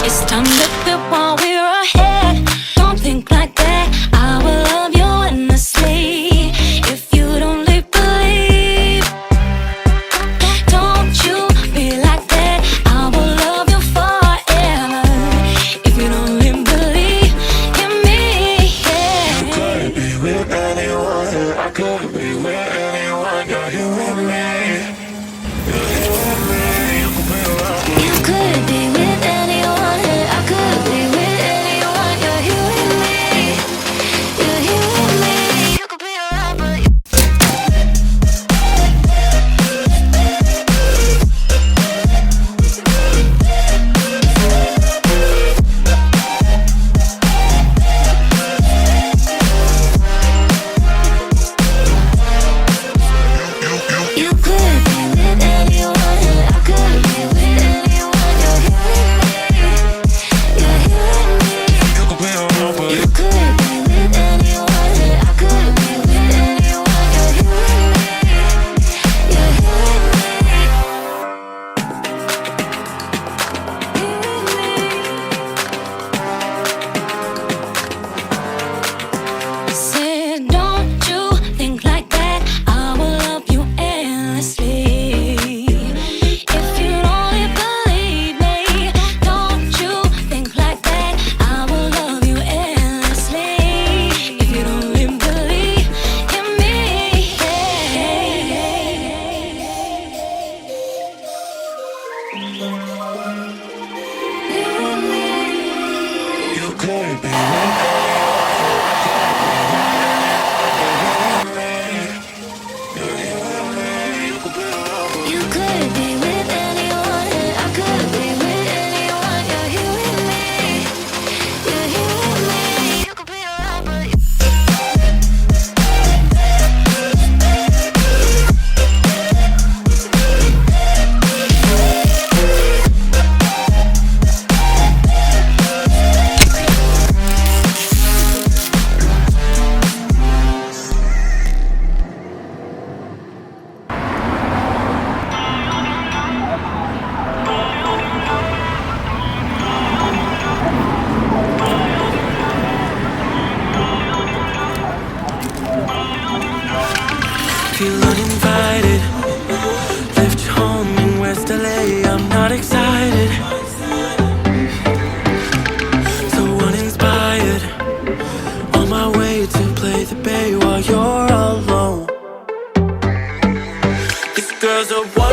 It's time to quit while we're ahead. Don't think like that. I will love you endlessly. If you don't believe, don't you be like that. I will love you forever. If you don't believe in me, yeah. You could be with anyone, and I could be with anyone. You're here with me. You're here with me. You could be around me. You could be with anyone, and I could be with anyone. You're here with me. You're here with me. You could be around, but you could be with anyone, and I could be with anyone. You're here with me. You're here with me. You could be around, but You could be with anyone, and I could be with anyone. You're here with me. You're here with me. Said, don't you think like that? I will love you endlessly. If you only believe me, don't you think like that? I will love you endlessly. If you only believe in me, you could be with you could be with anyone, and I could be with anyone. You're here with me. You're here with me. You could be around, but Feel uninvited. Left home in West LA. I'm not excited. So uninspired. On my way to play the bay while you're alone. These girls are wild.